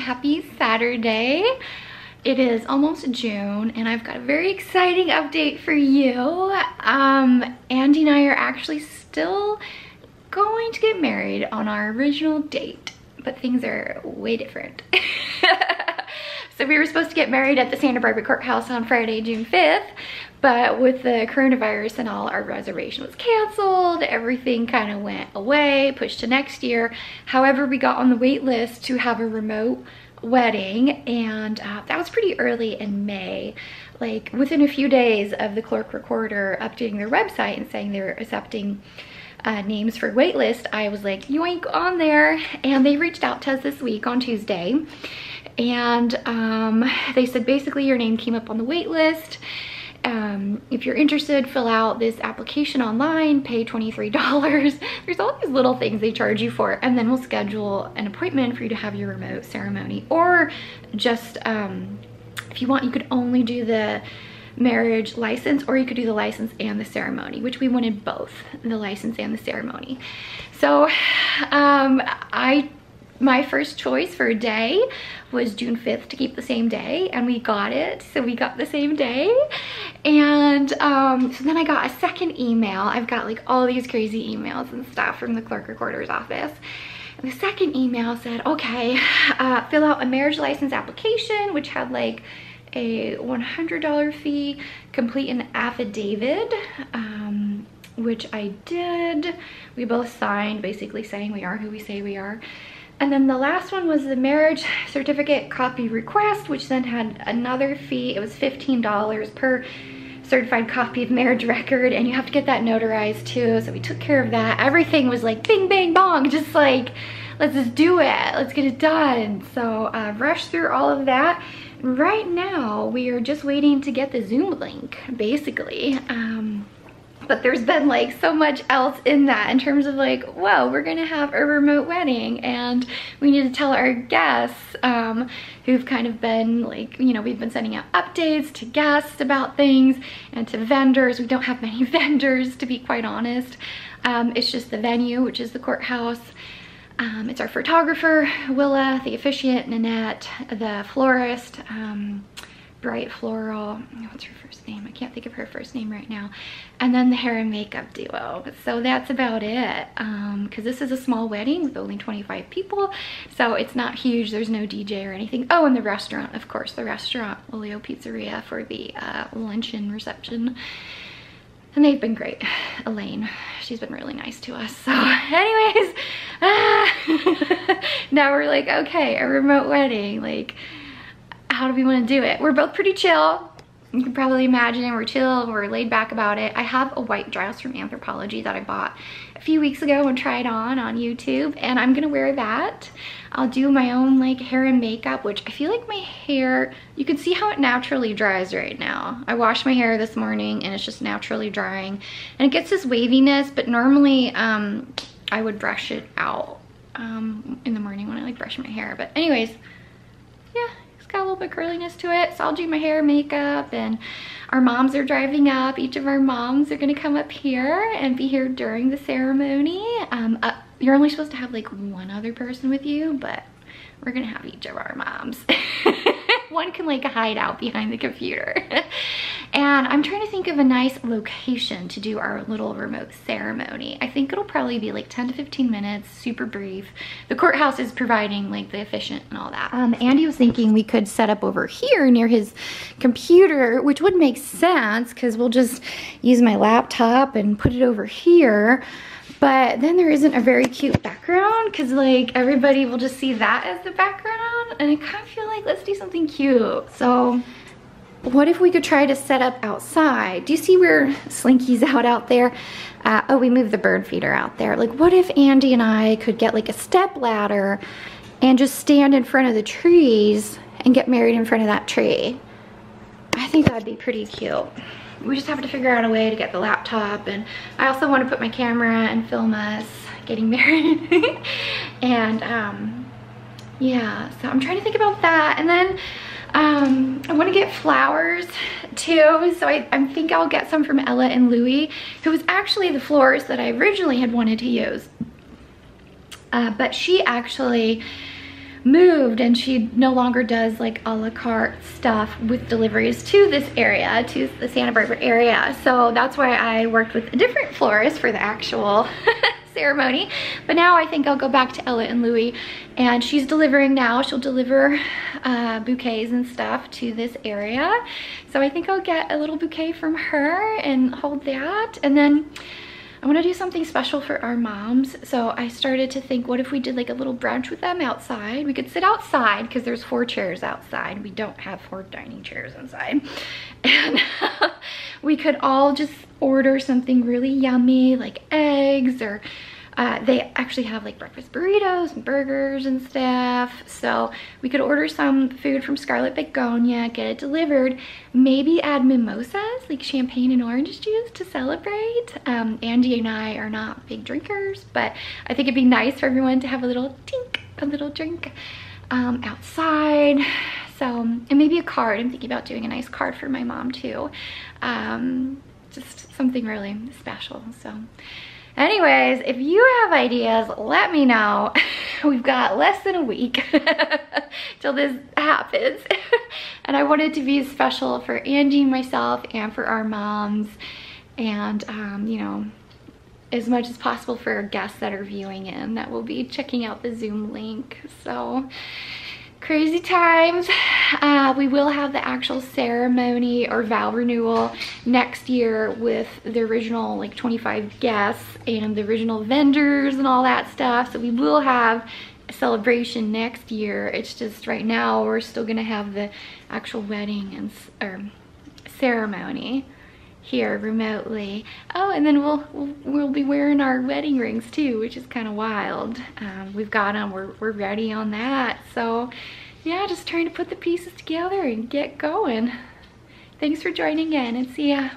Happy Saturday. It is almost June and I've got a very exciting update for you. Andy and I are actually still going to get married on our original date, but things are way different. So we were supposed to get married at the Santa Barbara Courthouse on Friday, June 5th, but with the coronavirus and all, our reservation was canceled. Everything kind of went away, pushed to next year. However, we got on the wait list to have a remote wedding, and that was pretty early in May. Like within a few days of the Clerk Recorder updating their website and saying they were accepting names for waitlist, I was like, yoink, on there. And they reached out to us this week on Tuesday, and they said basically your name came up on the wait list. If you're interested, fill out this application online, pay $23. There's all these little things they charge you for, and then we'll schedule an appointment for you to have your remote ceremony. Or just if you want, you could only do the marriage license, or you could do the license and the ceremony, which we wanted both, the license and the ceremony. So my first choice for a day was June 5th to keep the same day, and we got it. So we got the same day. And so then I got a second email. I've got like all these crazy emails and stuff from the Clerk Recorder's office. And the second email said, okay, fill out a marriage license application, which had like a $100 fee, complete an affidavit, which I did. We both signed, basically saying we are who we say we are. And then the last one was the marriage certificate copy request, which then had another fee. It was $15 per certified copy of marriage record, and you have to get that notarized too. So we took care of that. Everything was like bing, bang, bong, just like, let's just do it. Let's get it done. So rushed through all of that. Right now, we are just waiting to get the Zoom link, basically. But there's been like so much else in that in terms of like, whoa, we're gonna have a remote wedding, and we need to tell our guests who've kind of been like, you know, we've been sending out updates to guests about things and to vendors. We don't have many vendors, to be quite honest. It's just the venue, which is the courthouse. It's our photographer, Willa, the officiant, Nanette, the florist, Bright Floral, what's her first name? I can't think of her first name right now. And then the hair and makeup duo. So that's about it. Because this is a small wedding with only 25 people. So it's not huge. There's no DJ or anything. Oh, and the restaurant, of course. The restaurant, Olio Pizzeria, for the luncheon reception. And they've been great. Elaine, she's been really nice to us. So anyways, now we're like, okay, a remote wedding. Like, how do we want to do it? We're both pretty chill. You can probably imagine we're chill, we're laid back about it. I have a white dress from Anthropologie that I bought a few weeks ago and tried on YouTube, and I'm gonna wear that. I'll do my own like hair and makeup, which I feel like my hair, you can see how it naturally dries right now. I washed my hair this morning and it's just naturally drying, and it gets this waviness, but normally I would brush it out in the morning when I like brush my hair. But anyways, yeah, got a little bit of curliness to it. So I'll do my hair, makeup, and our moms are driving up. Each of our moms are gonna come up here and be here during the ceremony. You're only supposed to have like one other person with you, but we're gonna have each of our moms. One can like hide out behind the computer. And I'm trying to think of a nice location to do our little remote ceremony. I think it'll probably be like 10 to 15 minutes, super brief. The courthouse is providing like the officiant and all that. Andy was thinking we could set up over here near his computer, which would make sense because we'll just use my laptop and put it over here. But then there isn't a very cute background because like everybody will just see that as the background, and I kind of feel like let's do something cute. So what if we could try to set up outside? Do you see where Slinky's out there? Oh, we moved the bird feeder out there. Like what if Andy and I could get like a step ladder and just stand in front of the trees and get married in front of that tree? I think that'd be pretty cute. We just have to figure out a way to get the laptop, and I also want to put my camera and film us getting married. And yeah, so I'm trying to think about that. And then I want to get flowers too, so I think I'll get some from Ella and Louie, who was actually the florist that I originally had wanted to use. But she actually moved and she no longer does like a la carte stuff with deliveries to this area, to the Santa Barbara area. So that's why I worked with a different florist for the actual ceremony. But now I think I'll go back to Ella and Louie, and she's delivering now. She'll deliver bouquets and stuff to this area. So I think I'll get a little bouquet from her and hold that. And then I want to do something special for our moms. So I started to think, what if we did like a little brunch with them outside? We could sit outside because there's 4 chairs outside. We don't have 4 dining chairs inside. And we could all just order something really yummy, like eggs, or they actually have like breakfast burritos and burgers and stuff. So we could order some food from Scarlet Begonia, get it delivered, maybe add mimosas, like champagne and orange juice to celebrate. Andy and I are not big drinkers, but I think it'd be nice for everyone to have a little tink, a little drink outside. So, and maybe a card. I'm thinking about doing a nice card for my mom too. Just something really special. So anyways, if you have ideas, let me know. We've got less than a week till this happens. And I want it to be special for Angie and myself and for our moms. And, you know, as much as possible for our guests that are viewing in, that will be checking out the Zoom link. So crazy times. We will have the actual ceremony or vow renewal next year with the original like 25 guests and the original vendors and all that stuff. So we will have a celebration next year. It's just right now we're still gonna have the actual wedding and ceremony here remotely. Oh, and then we'll be wearing our wedding rings too, which is kind of wild. We've got them, we're ready on that. So yeah, just trying to put the pieces together and get going. Thanks for joining in, and see ya.